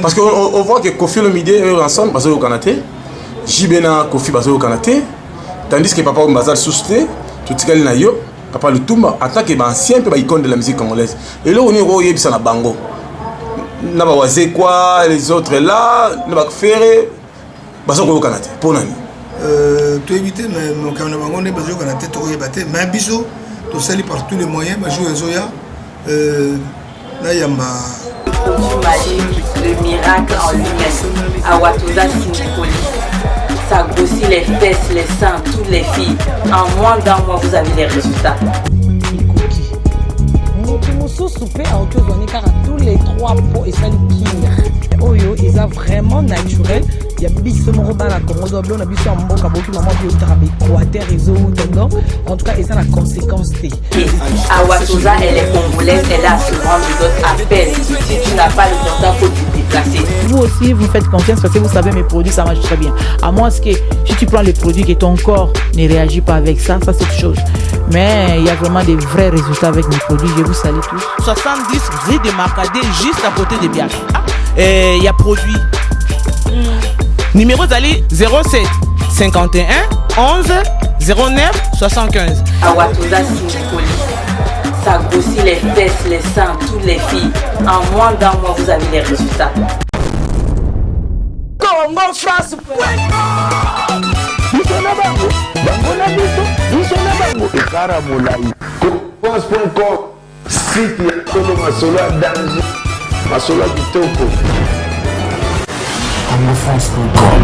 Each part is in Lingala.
Parce qu'on voit que Kofi Olomide ensemble, basé au Canada, Jibena Kofi basé au Canada, tandis que Papa Mbazal Sousté, tout ce qu'il y a, Papa Lutumba, en tant qu'ancien icône de la musique congolaise. Et là, on est au Yébisa na Bango. N'a pas wasé quoi, les autres là, n'a pas fait, basé au Canada. Pour Nani. Tu évites, mais mon Canada Bango n'est basé au Canada, tu aurais battu, mais bisous, tu salis par tous les moyens, mais jouer Zoya. Là, il y a ma. Magique, le miracle en lui-même. Awatoza Sinikoli. Ça grossit les fesses, les seins, toutes les filles. En moins d'un mois, vous avez les résultats. Tous les 3 pots et ça les Oyo, ils sont vraiment naturel. Il y a bis mon dans la Congo, on a bis en mboka beaucoup maman bio travail Équateur réseau dedans. En tout cas, ils ont la conséquence T. Awatoza, elle est congolaise, elle a souvent d'autres appels. Si tu n'as pas le temps, il faut te déplacer. Vous aussi, vous faites confiance parce que vous savez mes produits, ça marche très bien. À moins que si tu prends les produits et ton corps ne réagit pas avec ça, ça c'est autre chose. Mais il y a vraiment des vrais résultats avec mes produits. Je vous salue tous. 70 rue de Marcadet, juste à côté de Biac. Il y a produit. Numéro d'Ali 07 51 11 09 75. Awatoza Sinikoli. Ça grossit les fesses, les seins, toutes les filles. En moins d'un mois, vous avez les résultats. Congo France. France.com, site ya Tolo Masolo danger, Masolo Kitoko. CongoFrance.com.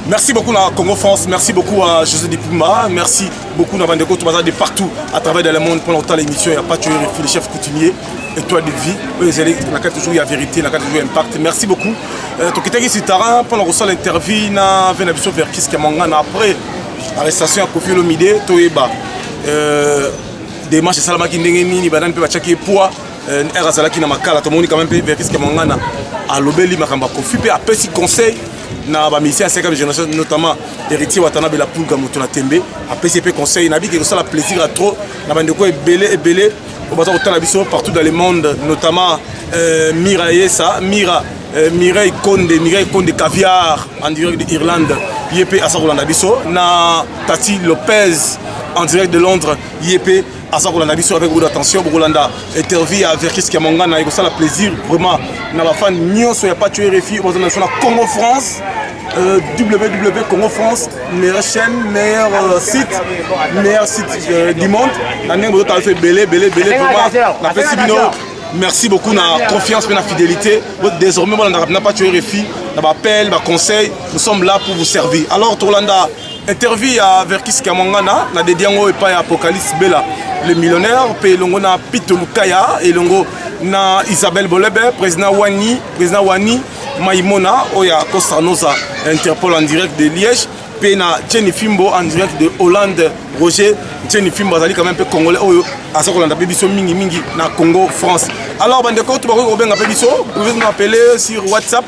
Merci beaucoup à Congo France, merci beaucoup à José Dipuma, merci beaucoup à Bandeko Toubaza de partout à travers le monde pendant longtemps l'émission. Il n'y a pas tué les chefs coutumiers, étoile de vie, la carte toujours il y a vérité, la carte toujours impact. Merci beaucoup. Tokitaki Sitara, pendant qu'on l'interview, na Venabiso vers Kiskiamangana après l'arrestation à Kofi Olomide, Toeba. Des matchs Salamaki Ndengeni, Badan Pachaki Poa, Erazalaki Namakala, Tomoni quand même vers Kiskiamangana, à l'Obeli Makamba Kofi, et après si conseil. Na ba mission à 5e génération notamment héritier Watanabe la Poulga Mutuna Tembe à PCP conseil na bi que ça la plaisir à trop na bandeko belé au bateau autant biso partout dans le monde notamment Mireille Konde Caviar en direct d'Irlande YP à Rolanda biso na Tati Lopez en direct de Londres YP à Rolanda biso avec beaucoup d'attention Rolanda interview avec Kiskiamangana et ça la plaisir vraiment na ba fan nyonso ya pas tuer refi au national Congo France www.Congo France, meilleure chaîne, meilleur site du monde. Merci beaucoup de la confiance et de la fidélité. Désormais, on n'a pas tué les filles, on appel, on conseil. Nous sommes là pour vous servir. Alors, Torlanda, interview avec Kiskiamangana, on a dédié à Apocalypse Bella, le millionnaire, puis on a Pito Lukaya et on a Isabelle Bolebe, président Wani. Maïmona, Oya Costa Noza, Interpol en direct de Liège, Pena Jenny Fimbo en direct de Hollande, Roger Jenny Fimbo, Zali quand même un peu congolais, Oyo, à ce qu'on a Pébiso Mingi, na Congo, France. Alors, Bandeko, tu vas Robin à Pébiso, vous pouvez nous appeler sur WhatsApp,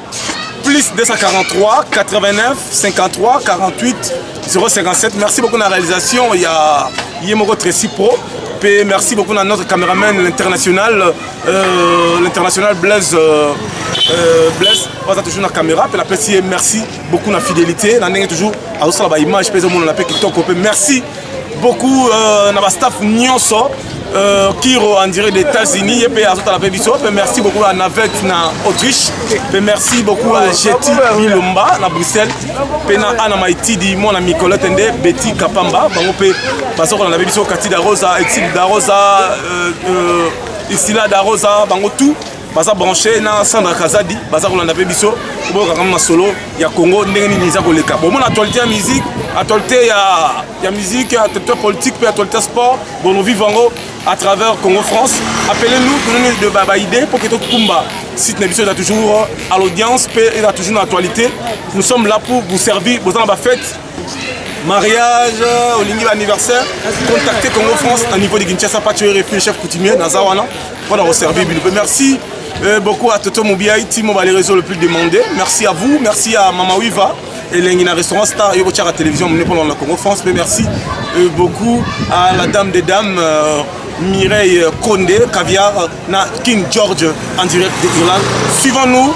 plus 243 89 53 48 057. Merci beaucoup de la réalisation, il y a Yemoro Tracy Pro. Merci beaucoup à notre caméraman l'international Blaise. On a toujours la caméra. Merci beaucoup de la fidélité. On a toujours à l'image. Merci beaucoup à la staff Nyonso. Kiro en direct des États-Unis et merci beaucoup à Navette en Autriche. Merci beaucoup à Jetty Milomba à Bruxelles. Pena Anna Maïtidi, mon ami Colette Ndé, Betty Kapamba, Bangope, parce qu'on a besoin de Cathy Darosa, Exil Darosa, Isila Darosa, Bangotou. Baza branché na Sandra Kazadi, baza ko landa pe biso, ko ka kama solo ya Congo ndenge ni za ko leka. Bon mon actualité ya musique, actualité ya musique, actualité politique, puis actualité sport, bon nous vivons à travers Congo France. Appelez-nous pour nous de baba idée pour que tout Kumba site na biso est toujours à l'audience, puis est toujours dans l'actualité. Nous sommes là pour vous servir, vous en ba fête. Mariage, au anniversaire, contactez Congo France à niveau de Kinshasa, pas tuer le chef coutumier, Nazawana, pour nous servir. Merci beaucoup à Toto Mobiaï, Timo les réseaux le plus demandé. Merci à vous, merci à Mama Wiva et l'Engina Restaurant Star et à la télévision pendant la Congo France. Mais merci beaucoup à la dame des dames, Mireille Konde, Caviar, King George en direct d'Irlande. Suivons-nous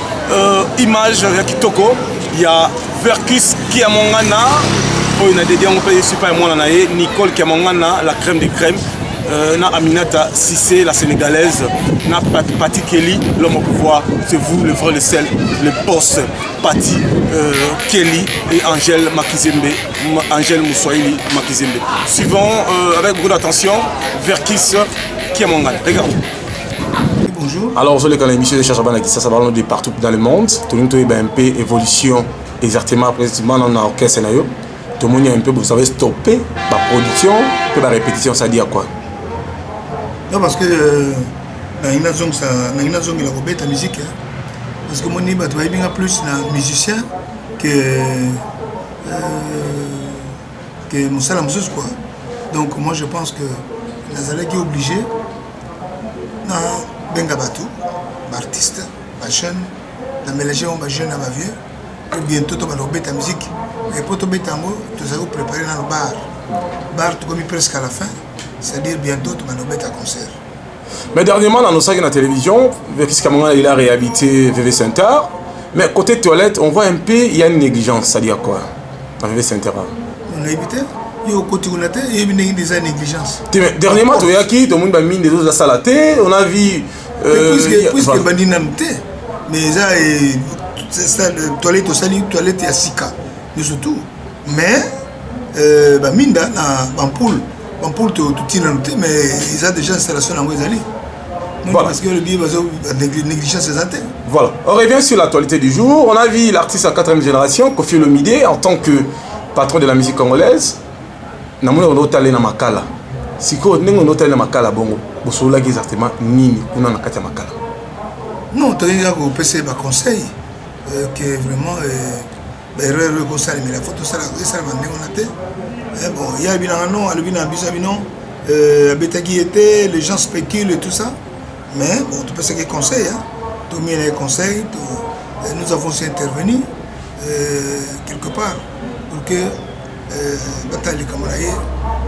image ya kitoko ya Verkis Kiamongana oyo na dédié on peut super moi na Nicole Kiamongana la crème de crème na Aminata Sissé la sénégalaise na Pati Kelly l'homme au pouvoir c'est vous le vrai le sel le boss Pati Kelly et Angèle Makizembe Angèle Moussoaili Makizembe suivons avec beaucoup d'attention Verkis Kiamongana regarde. Bonjour. Alors, vous avez l'émission de Chachabana qui ça parle de partout dans le monde. Tout le monde a un peu évolution exactement précisément dans l'orchestre. Tout le monde a un peu, vous savez, stoppé la production, puis la répétition, ça dit à quoi? Non, parce que dans une zone, il y a la musique. Parce que moi, je suis plus un musicien que mon salam quoi. Donc, moi, je pense que Nazalek est obligé. Benga Batou, artiste, jeune, la mélanger on jeune à ma vieux, et bientôt tu vas faire ta musique. Et pour te mettre en mot, tu vas préparer dans le bar. Bar, tu commis presque à la fin, c'est-à-dire bientôt tu vas faire ta concert. Mais dernièrement, dans nos sacs de la télévision, Verkis Kiamongana il a réhabité VV Center, mais côté toilette, on voit un peu, il y a une négligence, c'est-à-dire quoi dans VV Center? On a évité. Il y a eu des négligences. Dernièrement, tu vois qui, tout le monde a mis des autres salatés, on a vu. Puisque Bandi n'a pas mais ça, toilette au sali, toilette à Sika, mais surtout. Mais, Minda, Bampoul, tu tiens noté, mais ils ont déjà installation dans les allées. Parce que le billet va négligence ses antennes. Voilà. On revient sur l'actualité du jour. On a vu l'artiste à 4e génération, Koffi Olomide, en tant que patron de la musique congolaise. Namoni on otale na makala siko ndenge on otale na makala bongo bosola exactement nini kuna na kati ya makala non tu as ko pese ba conseil que vraiment erreur conseil mais la photo ça va ndenge on a bon il y a bien non le bien bisa bien betaki était les gens spéculent et tout ça mais bon tu peux ce que conseil hein tout mis les conseils nous avons aussi intervenu quelque part pour que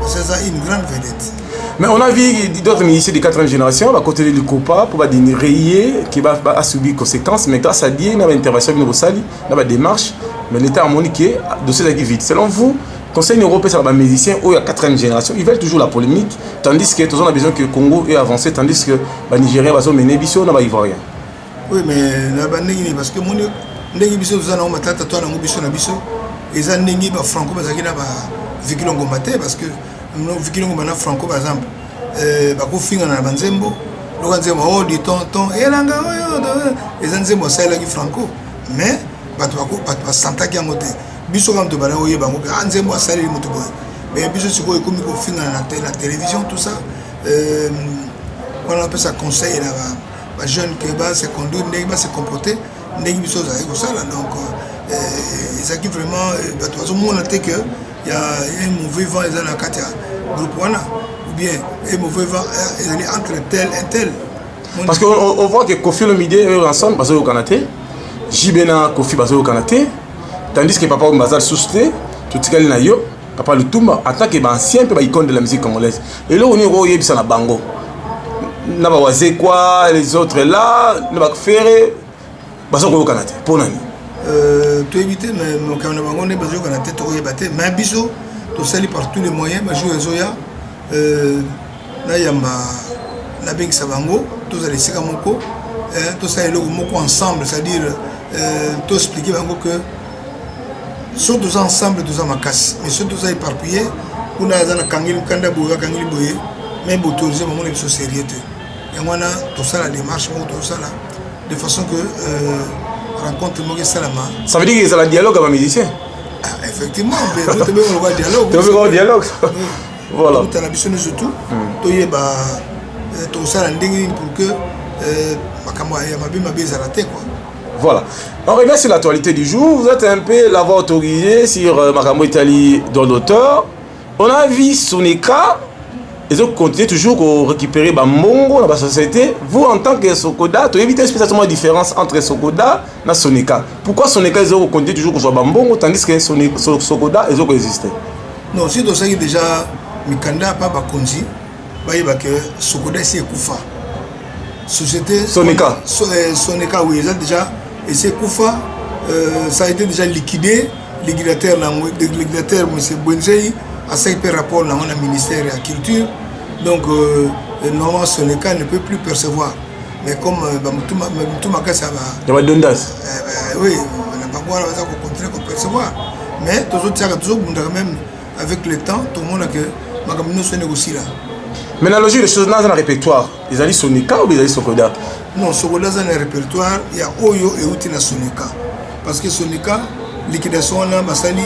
c'est une grande vedette. Mais on a vu d'autres musiciens de 4e génération à côté du Copa pour dire rayer qui va subir conséquences, mais grâce à Dieu, il y a une intervention de Rossali, il y a une démarche, mais l'État harmonique, dossier qui vite. Selon vous, Conseil européen sur les musiciens ou la 4e génération, ils veulent toujours la polémique, tandis que tout a besoin que le Congo ait avancé, tandis que les Nigériens vont mener Bissau, n'a pas Ivoirien. Oui, mais parce que mon Bissau, nous avons matata toi dans Bissau na Bissau. Et ça n'est pas franco parce qu'il y a vécu l'on combattait parce que nous vécu l'on combattait franco par exemple bah qu'on finit dans la banzembo l'on dit oh du ton et l'anga et ça n'est pas ça là qui franco mais bah tu vas sentir qu'il y a monté biso comme tu vas là oui bah on dit moi ça les motos mais biso c'est quoi comme qu'on finit dans la télévision tout ça on appelle ça conseil là bah jeune qui va se conduire n'est pas se comporter n'est biso ça là donc ça qui vraiment de toute façon on noté que il y a un mauvais vent dans la carte groupe wana ou bien un mauvais vent entre tel et tel parce qu'on voit que Koffi Olomide ensemble basé au Canada Jibena Koffi basé au Canada tandis que Papa Mbazal Sousté tout ce qu'il a yo Papa Lutumba en tant que ancien peu icône de la musique congolaise et là on est royé bisa na bango na ba wazé quoi les autres là na ba faire basé au Canada pour nani tu évites mais quand on est basé au Canada tu royé batté mais biso tu sali par tous les moyens bah jouer zoya na yamba na bing sabango tous les sika moko tout ça est le moko ensemble c'est-à-dire tout expliquer bango que sont tous ensemble tous en macasse mais sont tous éparpillés on a dans kangili kanda boya kangili boye mais autoriser moment les sérieux et on a tout ça la démarche tout ça là de façon que rencontre moi salama ça veut dire qu'il y a un dialogue avec les musiciens effectivement mais nous devons avoir dialogue tu veux un dialogue voilà tout à la mission surtout to yeba tout ça pour que makamwa ya mabe za la tête quoi. Voilà. On revient sur l'actualité du jour. Vous êtes un peu l'avoir autorisé sur Makambo Italie dans l'auteur. On a vu Sonika. Ils ont continué toujours à récupérer Bambongo dans la société. Vous, en tant que Sokoda, tu évites spécialement la différence entre Sokoda et Sonika. Pourquoi Sonika, ils ont continué toujours à jouer Bambongo tandis que Sokoda, ils ont existé? Non, si tu sais déjà, Mikanda pas Bakonzi, que Sokoda c'est Koufa. Société Sonika. Sonika, oui, ils ont déjà Et c'est Koufa, ça a été déjà liquidé. Liquidateur, M. Bouenzei, a fait un rapport dans le ministère de la Culture. Donc, normalement, Sonica ne peut plus percevoir. Mais comme tout ma cas, ça va. Il y a Dondas. Oui, on n'a pas besoin de continuer à percevoir. Mais toujours même avec le temps, tout le monde a que ma communauté se négocie là. Mais la logique des choses dans un répertoire, ils allaient Sonica ou ils allaient Sokoda? Non, Sokoda dans un répertoire, il y a Oyo et Outina Sonica. Parce que Sonica, liquidation, on a Basali,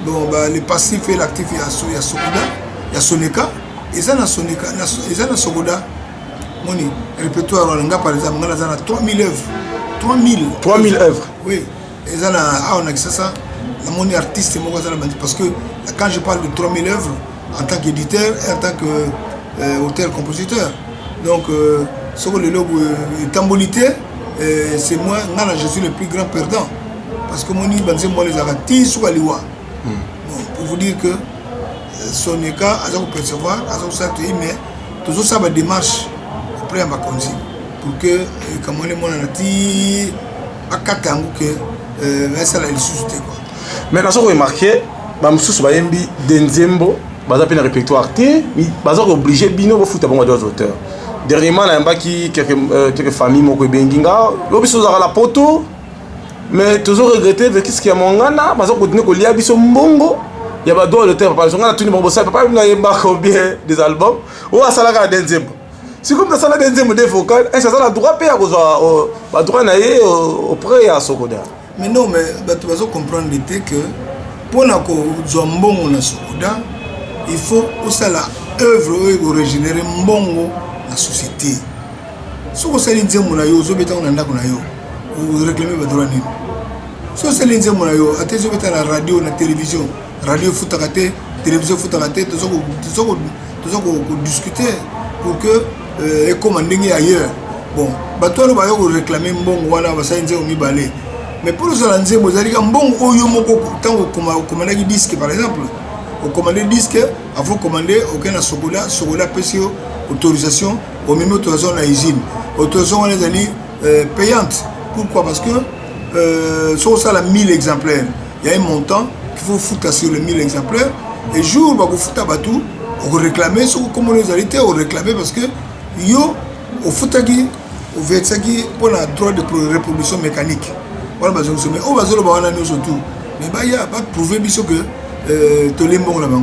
bon, les passifs et l'actif, il y a Sokoda, il y a Sonica, et ça dans Sonica, et ça dans Sokoda, mon répertoire, on a par exemple, on a 3000 œuvres. 3000 œuvres? Oui, et ça on a ça, mon artiste, parce que quand je parle de 3000 œuvres, en tant qu'éditeur et en tant qu'auteur-compositeur, donc, ce que le logo est tambolité, c'est moi, je suis le plus grand perdant. Parce que mon Banzé, moi, les arati sous Aliwa. Pour vous dire que Sonica, à vous percevoir, à vous sentir, mais toujours ça va démarche après à ma conduite. Pour que, comme on est mon arati, à Katangu, que ça l'a suscité. Mais là, ce que vous remarquez, Bamsous Bayembi, Denzembo, Baza peine répertoire, mais Baza obligé, Bino, vous foutez à bon auteurs. Dernièrement, il y a quelques familles qui ont benginga. Il y a la poto, mais toujours regretté avec ce qu'il y a mon gana. Parce que quand on a un mbongo, il y a des auteurs. Parce que on a tout le monde, papa il bien des albums. Ou à Salaga Denzembo. Si comme ça la Denzembo des vocales, ça a le droit de payer à droit auprès à Sokoda. Mais non, mais tu vas comprendre que pour la mbongo na Sokoda, il faut aussi l'œuvre originaire mbongo. La société. Si vous avez dit que vous avez réclamé votre droit. Si vous avez dit que vous avez la radio, la télévision, radio foutakate, télévision foutakate, tout ça qu'on discuter pour que les commandings ailleurs. Bon, toi vous avez réclamé un bon voilà, vous avez dit que balé. Mais pour ça, vous avez dit que bon oyo tant vous commandez des disques par exemple. Vous commandez des disques, avant de commander aucun Sokola PCO. Autorisation, au même autorisation à l'usine. Autorisation on les alliés payante. Pourquoi? Parce que sur ça, 1000 exemplaires, il y a un montant qu'il faut foutre sur les 1000 exemplaires. Et jour où vous foutez à Batou, on réclame, comme les alliés, on réclame parce que yo, au foutagi, au vetsagi, pour le droit de reproduction mécanique. Voilà, mais au bazar, on a nous surtout. Mais il y a pas prouvé que tout le monde là-bas.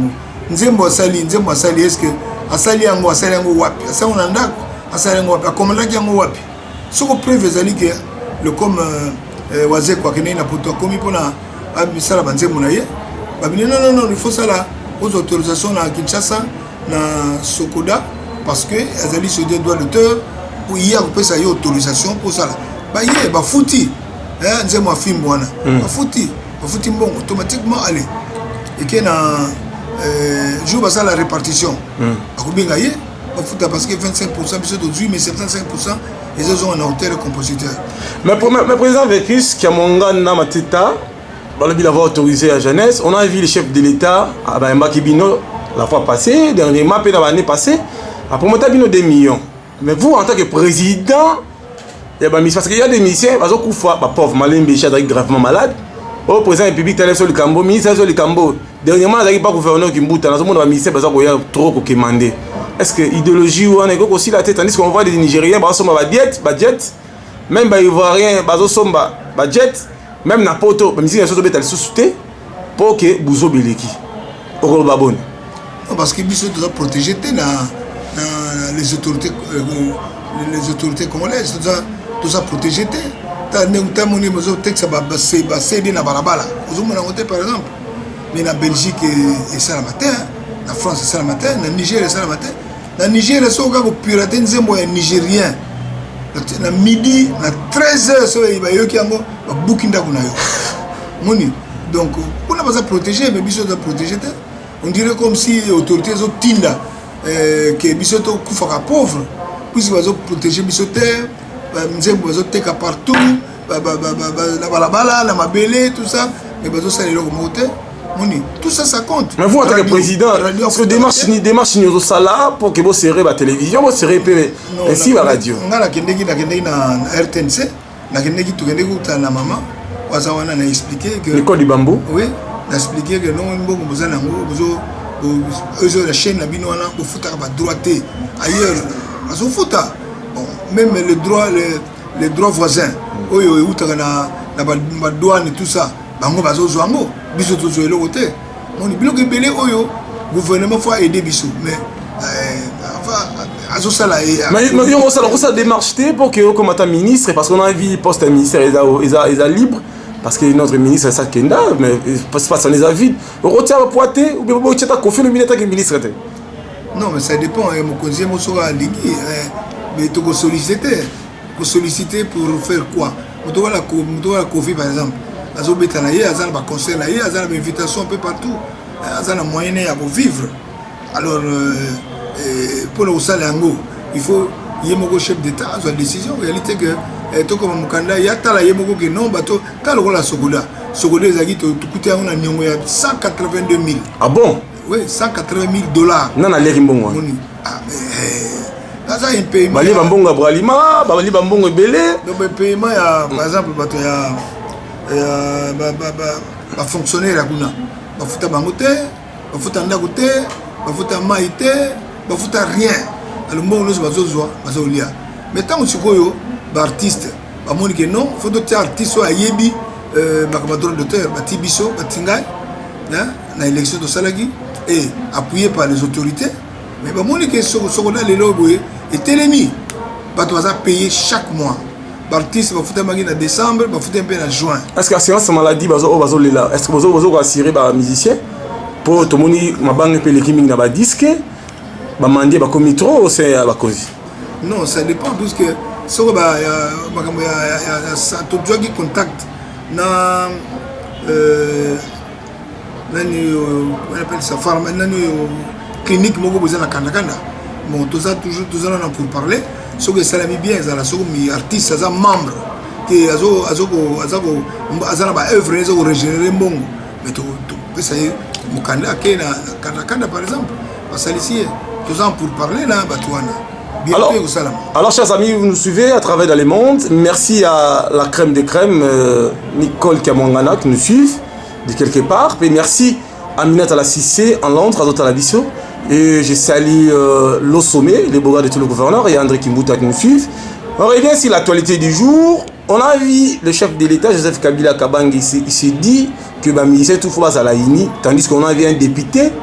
Nzembo Sali, est-ce que asali yango wapi asali na ndako asali yango wapi akomandaki yango wapi soko preuve ezali ke le comme waze kwa kene na poto komi pona abisala banzembo na ye babine non il faut ça là aux autorisations na Kinshasa na Sokoda parce que ezali sur des droits d'auteur pour y a coupé ça y autorisation pour ça là ba ye ba futi nzembo afimbo wana ba futi mbongo automatiquement aller et que na joue ça la répartition. Parce que 25% c'est d'aujourd'hui, mais 75% ils ont un auteur et compositeur. Mais président Vécus, qui a mon gars dans ma tête, il a autorisé à jeunesse. On a vu le chef de l'État à Mbakibino la fois passée, dernièrement, l'année passée, après on a vu 2 millions. Mais vous, en tant que président, parce qu'il y a des missions, pauvre Malembe, gravement malade. Au président de la République, il sur le Cambo, ministre sur le Cambo. Dernièrement, il n'y a pas de gouverneur qui m'a dit que le ministère a trop commandé. Est-ce que l'idéologie ou on est aussi la tête, tandis qu'on voit des Nigériens, budget, même les Ivoiriens, budget, même n'importe où, même si les autres sont sous-soutés, pour que Bouzo Beleki. Non, parce que Bouzo doit protéger les autorités congolaises, tout ça protéger. Par exemple, mais en Belgique, c'est ça le matin, en France, c'est ça le matin, en Niger, c'est ça le matin. En Niger, c'est ça le pirater, c'est Nigérien. À midi, à 13h, il y a un bouquin. Donc, on n'a pas à protéger, mais il faut protéger. On dirait comme si les autorités sont tinda, que les sont pauvres, puisqu'ils vont protéger les terres. Nous partout, la mabélé, tout ça, mais tout ça, ça compte. Mais vous, en tant que président, est-ce que démarche nous là pour que vous serrez la télévision, vous serrez ainsi la radio? On a la RTNC, nakendeki tokende kuta na mama waza wana na expliquer que l'école du bambou. Oui, na expliquer que non mbongo boza nango bozo la chaîne na bino wana bofuta ba droité ailleurs azo futa bon même les droits voisins oyo eutaka na ba douane et tout ça bango bazo zwango biso tozo eloko te moni biloko ebele oyo gouvernement faut aider biso mais mais on ça démarche pour que comme ta ministre parce qu'on a vu poste ministère ils a libre parce que notre ministre c'est ça Kenda mais passe pas sans les avis on retient le poité ou bien on tient ta confiance le ministre non mais ça dépend mon conseiller mon sera ligué mais tu peux solliciter pour faire quoi tu dois la Covid par exemple azo betana ye azana ba conseil là ye azana ba invitation un peu partout azana moyen à vivre alors pour le Salango, il faut y avoir un chef d'État, une décision. En réalité, que tout comme Mukanda, il y a tala yemoko que non, bateau, t'as le rôle à Sogoda. Sogoda, ils ont dit tout coûté à 182 000. Ah bon? Oui, 180 000 $. Non, non, les rimbons. Ah, mais ça, un paiement. Bali bambongo à Bralima, bali bambongo belé. Donc, le paiement, par exemple, il y a fonctionnaire à Gouna. Il faut bangote, il faut andagote, il faut maïté. Il faut rien. Alors, moi, je suis mais tant que tu es artiste, il faut que non, il faut que tu artiste soit yebi, droit d'auteur, tibiso, tingai, dans l'élection de Salagi et appuyé par les autorités. Mais il faut que les lobes et télémi, il faut payer chaque mois. L'artiste va foutre en décembre, va foutre un peu en juin. Est-ce que l'assurance maladie va là? Est-ce que vous avez assuré par musicien pour tout le monde, ma banque paye les chimiques dans le disque? Bamandie ba komi trop c'est à la cause. Non, ça dépend parce que ça tout doit qui contact na on appelle ça pharmacie clinique moko besoin na kanda. Bon tout ça toujours là pour parler ce que ça la bien ça la mi artiste ça membre que azo ba œuvre les régénérer mbongo mais tout ça mukanda na kanda par exemple parce que ici pour parler là, alors, chers amis, vous nous suivez à travers dans les mondes. Merci à la crème des crèmes, Nicole Kamangana, qui nous suit de quelque part. Et merci à Minata la Cissé en Londres, à d'autres à la Bissau. Et je salue l'eau sommet, les beaux gars de tout le gouverneur et André Kimbuta qui nous suivent. On revient sur l'actualité du jour. On a vu le chef de l'État, Joseph Kabila Kabange, il s'est dit que le ministère tout faut à la INI, tandis qu'on a vu un député.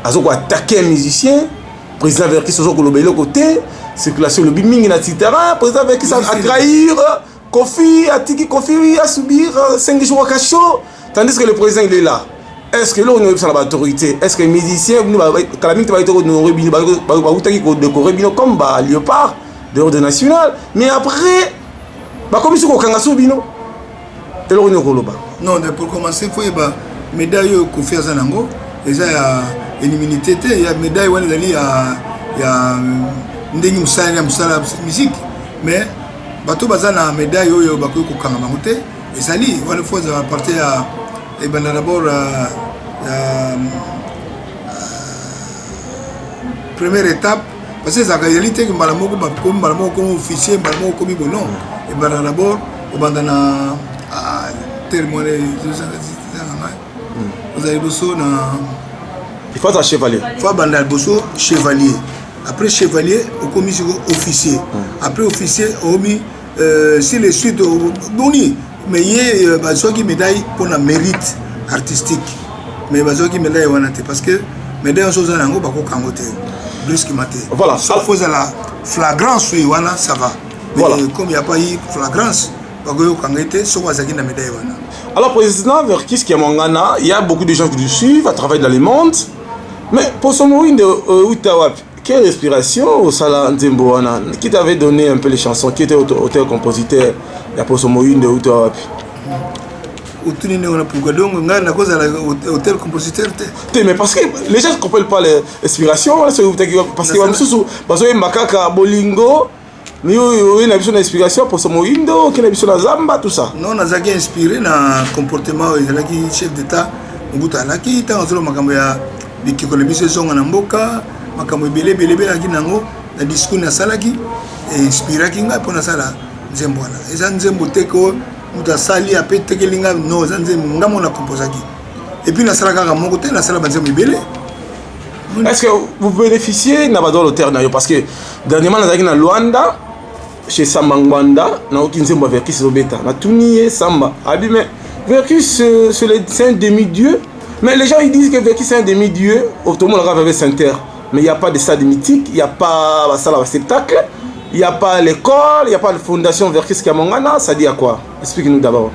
Azoko attaquer un musicien, président Verkis Sozoko Lobelo côté, circulation le biming na titara, président Verkis a trahir, Kofi a subir 5 jours à cachot, tandis que le président il est là. Est-ce que l'on est sur l'autorité? Est-ce que les musiciens, calamité va être honoré, décoré comme Léopard, de l'ordre national, mais après, comme ils sont au Kangasu Bino, et l'on est au Koloba. Non, pour commencer, il faut que médaille Kofi Azanango, et ça, l'immunité, il y a médaille il y a ndengi musala musique mais bato bazana médaille oyo bakoy ko kanga bangote et sali wala fois à partir à et ben d'abord première étape parce que la réalité que malamoko comme officier malamoko comme bon et ben d'abord au bandana témoigner vous avez besoin il faut un chevalier. Il faut bandal bosso chevalier. Après chevalier, au commission officier. Après officier, on mis si les suites boni. Mais il y a qui médaille pour la mérite artistique. Mais il y a qui médaille parce que médaille en chose en pas kangote. Brusque maté. Voilà. Sauf que la flagrance ça va. Mais voilà. Comme il n'y a pas eu flagrance, alors président Verkis Kamangana, il y a beaucoup de gens qui le suivent à travers dans le monde. Mais pour ce moment de quelle inspiration au Sala Nzemboana qui t'avait donné un peu les chansons, qui était auteur-compositeur pour ce moment de Utawap? Auteur-compositeur. Mais parce que les gens ne comprennent pas l'inspiration, parce que Makaka Bolingo. Mais il y a une inspiration pour ce moindo, qui a une zamba, tout ça. Non, on a inspiré dans le comportement du chef d'État. On a inspiré dans le discours de Salaki. Inspiré pour la sala. nzembo wana eza nzembo te ko muta sali ape tekelinga non eza nzembo ngamo na composaki et puis nasalaka kaka moko te nasala banzembo ebele. Est-ce que vous bénéficiez de l'auteur parce que dernièrement nous avons Luanda chez Samba Ngwanda na aucun nzembo Verkis Robeta na tunié Samba a dit mais Verkis c'est un demi-dieu mais les gens ils disent que Verkis c'est un demi-dieu tout le monde regarde avec Saint-Terre mais il n'y a pas de stade mythique, il n'y a pas la salle de spectacle, il n'y a pas l'école, il n'y a pas de fondation Verkis Kamongana, ça dit à quoi? Expliquez-nous d'abord.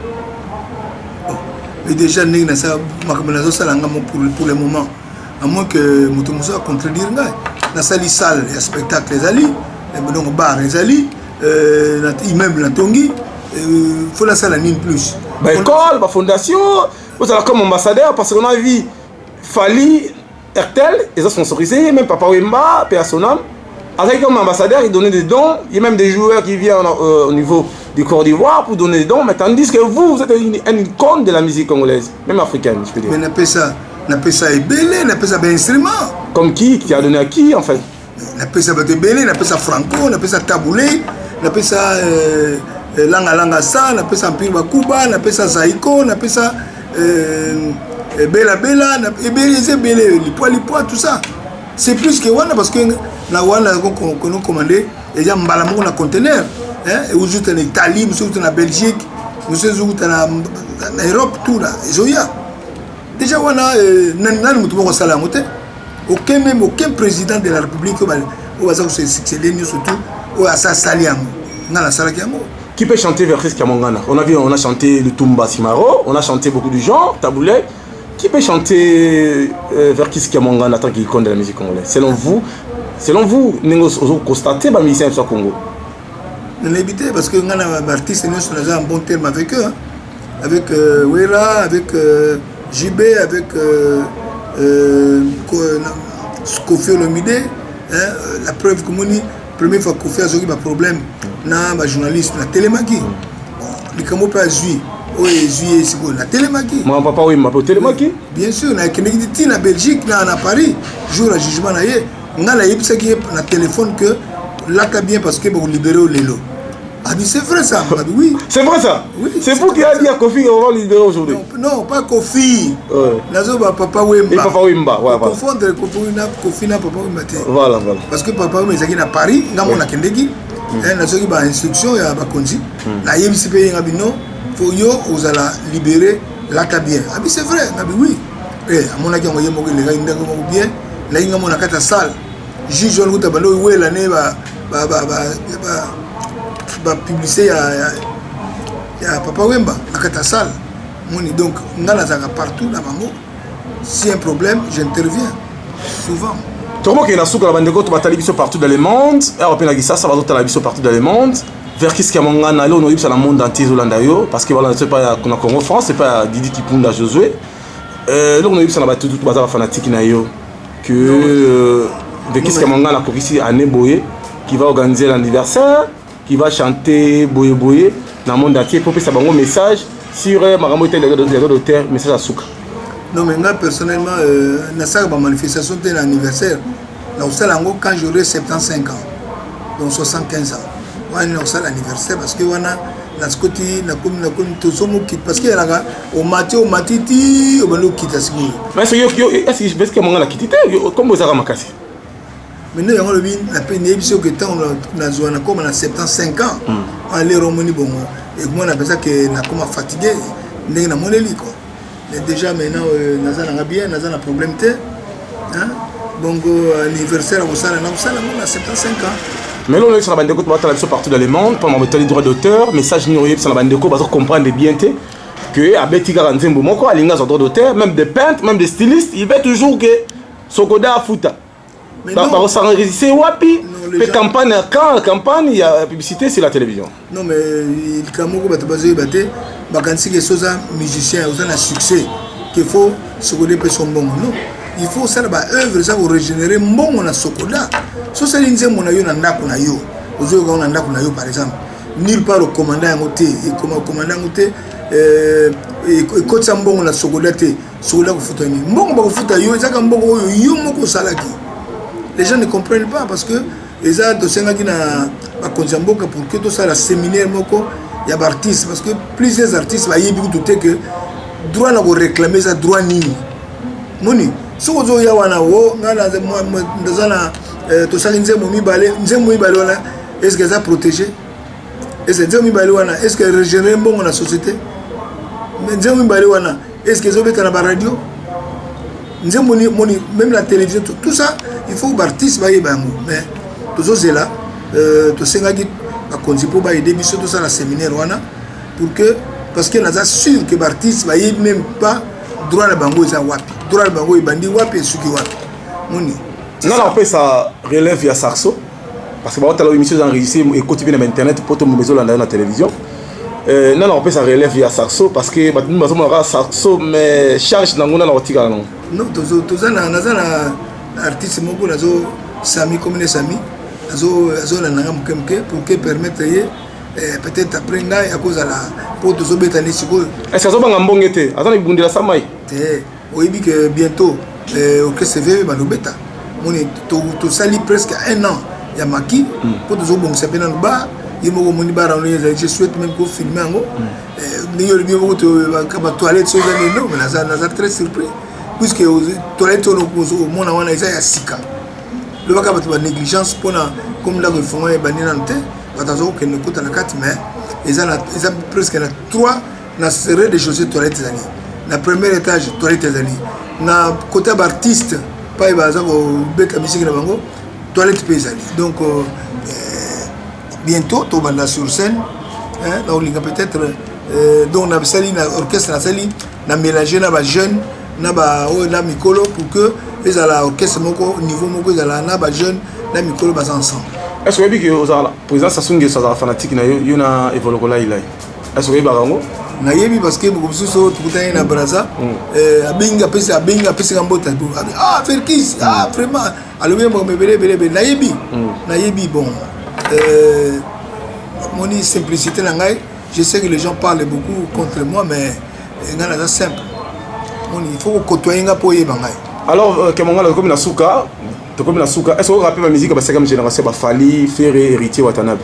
Mais déjà nous pour le moment à moins que Moutoumoussa contredire na sali salle et spectacle les ali donc bar les ali immeuble la tongi faut la salle ni plus bah école bah fondation vous allez comme ambassadeur parce qu'on a vu Fali Ertel ils ont sponsorisé même Papa Wemba Personam avec comme ambassadeur ils donnaient des dons il y a même des joueurs qui viennent au niveau du Côte d'Ivoire pour donner des dons mais tandis que vous êtes une icône de la musique congolaise même africaine je peux dire. Mais on appelle ça ebele, on appelle ça un instrument. Comme qui a donné à qui en fait? On appelle ça ebele, on appelle ça franco, on appelle ça taboulé, on appelle ça langa sa, on appelle ça empire bakuba, on appelle ça zaiko, on appelle ça bela ebele, lipwa tout ça. C'est plus que wana parce que na wana qu'on a commandé et ya mbala moko na conteneur, hein, et vous êtes en Italie, vous êtes en Belgique, vous êtes en Europe tout là, zoya. Déjà, aucun président de la République qui peut chanter Verkis Kamongana? On a chanté le Tumba Simaro, on a chanté beaucoup de gens, Taboulé. Qui peut chanter Verkis Kamongana en tant qu'icône de la musique congolaise? Selon vous, vous constatez que les musiciens sont au Congo? On l'a évité parce que les artistes sont en bon terme avec eux. Avec Wera, avec JB, avec Kofi Olomide, la preuve que la première fois que Kofi a eu un problème, un journaliste, la télémagie. Les Camo peut jouer, la télémagie. Mon papa, oui, ma télémagie. Bien sûr, on a en Belgique, à Paris, jour à jugement, on a la téléphone que là, tu bien parce que vous libérez au Lélo. Ah, c'est vrai ça, oui. C'est vrai ça? Oui. C'est vous qui avez dit à Kofi qu'on va libérer aujourd'hui? Non, pas Kofi. Papa Wemba. Et Papa Wemba, ouais, voilà. Confondre Kofi na Papa Wemba. Voilà. Parce que Papa Wemba est à Paris, on a Kendegi. Il y a une instruction, il y a un Bakonji. La YMCP, il y a vous allez libérer là, tu bien. Ah, c'est vrai, oui. Et à mon avis, on va y aller bien. Là, il y a une salle. Juge, on va y aller l'année, publicité il y a Papa Wemba à la salle. Donc, on a partout dans Mango. Si un problème, j'interviens souvent. Comment qu'il y a la bandeko tu vas partout dans le monde. Et ça va être partout dans le monde. Verkis Kamongana, on a dans le monde entier parce que voilà, c'est pas qu'on a Congo France, c'est pas Didi Kipunda Josué. Là on a eu ça dans tout bazar fanatique nayo que Verkis Kamongana a ici à Neboye qui va organiser l'anniversaire, qui va chanter Boye Boye dans le monde entier pour que ça ait un message sur Maramo était les d'auteur message à Souka. Non mais moi personnellement na ça ma manifestation de l'anniversaire là quand j'aurai 75 ans donc 75 ans on a l'anniversaire parce que on a la scoti na comme tout ça parce que là au matiti au balo kita sigou mais c'est est-ce que je pense que mon la kitité comme vous avez makasi mais nous on le vit la peine émission que temps na zone comme on a 75 ans on aller romoni bon et moi on appelle ça que na comme fatigué ndenge na moneli quoi. Mais déjà maintenant on a bien on a problème hein bon anniversaire on a 75 ans. Mais là on est sur la bande de côte partout dans le monde pour m'embêter les droits d'auteur message nourri sur la bande de côte pour comprendre bien que à Betty Garanzembo moko alinga sur droit d'auteur même des peintres même des stylistes il veut toujours que Sokoda afuta par ça résister wapi fait campagne quand campagne il y a publicité sur la télévision. Non mais il kamoko batabazo baté bakansi que soza musicien aux un succès qu'il faut Sokoda peut son bon non il faut ça ba œuvre ça pour régénérer bon na Sokoda so ça linze mon ayo na ndako na yo ozo ga na ndako na yo par exemple nulle part au commandant en côté et comme commandant côté et côté ça bon na Sokoda té Sokoda ko futani bon ba ko futa yo ça ka bon yo moko salaki. Les gens ne comprennent pas parce que eza tosengaki na bakonzi ya mboka pour que tosala séminaire moko ya baartiste parce que plusieurs artistes bayebi kutu te que droit na koréclame eza droit nini moni soki ozoya wana o nga naza na tosali nzembo mibale wana est ce que eza protégé est ce que nzembo mibale wana est ce que régénéré mbongo na société nzembo mibale wana est ce que ezobeta na baradio nzembo moni même la télévision tout ça il faut baartiste bayeba yango mais tozozela tosengaki bakonzi mpo baede biso tosala séminaire wana pour que parce que naza sûr que baartiste bayebi même pas droit na bango eza wapi droit na bango ebandi wapi esuki wapi moni nana opesa relève ya Saxo parce que baotala émission enregistré ekoti mpe na internet mpo to bezolanda yo na télévision nana opesa relève ya Saxo parce que bato bazomonaka Saxo mais charge nango nana otikala nango non naza na artiste moko nazo sami commune sami azolandanga moke moke pour que permettre ye peut-être après ngai akozala mpo tozobetani sikoyo est-ce azobanga mbonge te aza na bibundela samai te oyebi que bientôt orchestre vv balobeta moni tosali presque 1 an ya maki mpo tozobongisa mpe nano ba ye moko omoni barano ezali je souhaite même kofilme yango ndenge olobi moko batoilette so eza neno mais naza très surpris puisque toilette oyo omona wana eza ya sika lobaka bato banégligence mpona comme ndako efongo ebandi nano te bato azokokende kota na kati mais eza presque na 3 na rez-de-chaussée toilette ezali na premier étage toilette ezali na côté ya baartiste pa baza kobeta misiki na bango toilette mpe ezali donc bientôt tobanda sur scène naolinga peut-être donc nasali na orchestre nasali na mélanger na bajeune na baoyo na mikolo pour que ezala orchestre moko niveau moko ezala na bajeune na mikolo baza ensemble. Est-ce que oyebi ke ozala président Sassou Nguesso azala fanatique na yo na evolokola ilai est-ce que oyebaka yango nayebi parce que beaucoup mosusu tokutani na braza abengi apesika mbota ferkis vraiment alobi moko ebele nayebi bon moni simplicité na ngai je sais que les gens parlent beaucoup contre moi mais ngai naza simple moni il faut kokotoye nga mpo oyeba ngai alors kemongala tokomi na suka est-ce que orappe bamiziki ya ba5e génération bafali Ferré héritier Watanabe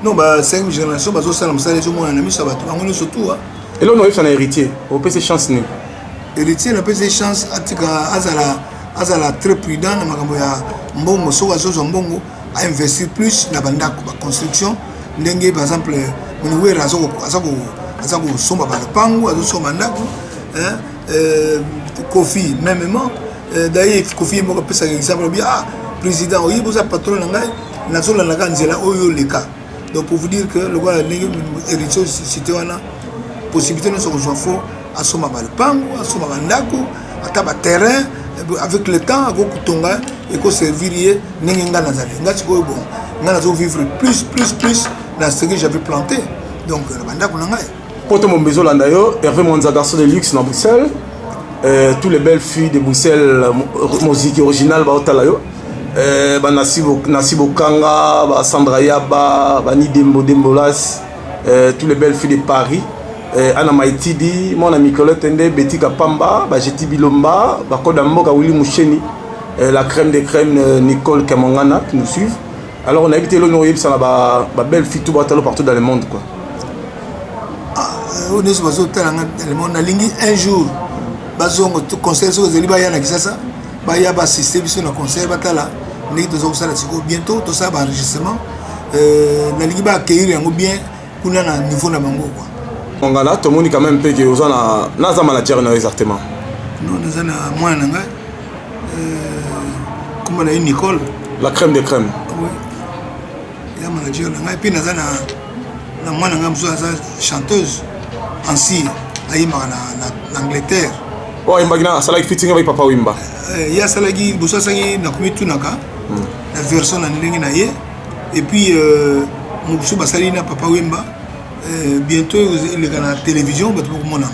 non ba 5e génération bazosala mosala ezomona na miso ya bato bango nyonso tu eloko naoyebisa na héritier opesa chance nini héritier napesa chance atika azala très prudent na makambo ya mbongo soki azozwa mbongo ainvestir plus na bandako baconstruction ndenge par exemple moniwere aza kosomba balopango azosomba ndako Kofi mêmement d'ailleurs Kofi moko apesaka exemple obi président oyebi oza patron na ngai nazolandaka nzela oyo leka donc pour vous dire que le voilà ndenge héritier cité wana possibilité nyonso kozwa fo asomba balopango asomba bandako ata baterrain avec le temps akokutonga ekoservir ye ndenge nga nazali nga sikoyo bon nga nazovivre plus na ce que j'avais planté donc na bandako na ngai poto mombezolanda yo Hervé Mwanza garçon de luxe na Bruxelles tous les belles filles de Bruxelles musique originale baotala yo Nasibo Kanga, Sandra Yaba, Nidembo Dembolas, toutes les belles filles de Paris, Anna Maïtidi, mon ami Colette Ende, Betty Kapamba, Jeti Bilomba, Bakodamboka Willy Moucheni, la crème des crèmes Nicole Kamangana qui nous suivent. Alors on a évité l'honoré, ça la belle fille tout partout dans le monde quoi. On est sur le monde, un jour, bazongo tout concert sur les Libayens à Kisasa, baya ba assister sur le concert batala. Bientôt tout ça va enregistrement na lingi ba accueillir yango bien kuna na niveau na bango quoi ngala to moni quand même pe que ozana naza manager na exactement non nazana moi na ngai comme na Nicole la crème des crèmes oui ya manager na ngai puis nazana na moi na ngai mso chanteuse en si ayima na Angleterre oh imbagina sala fitting avec papa Wimba ya salagi bosasaki na komitunaka la version na ndenge na ye et puis mobusu basali na papa Wemba bientôt il est na télévision bato komona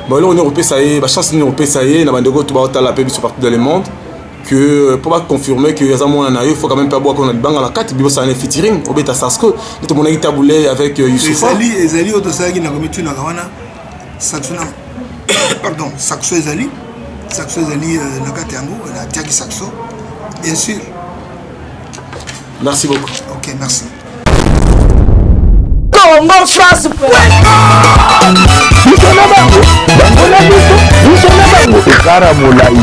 bon là on est repesa ye ba chance ni repesa ye na bandeko to ba otala pe biso partout dans le monde que pour pas confirmer que ya zamona na yo il faut quand même pas boire qu'on a banga la carte bibo ça na featuring obeta Sasko to mona ki taboulé avec Youssoufa ezali auto salagi na komitunaka wana saxona pardon Saxo ezali na kati yango la tiaki Saxo bien sûr Merci beaucoup. Ok, merci. Congo France. Ekara Molai.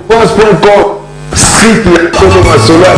France.com, site ya Congo Masolo.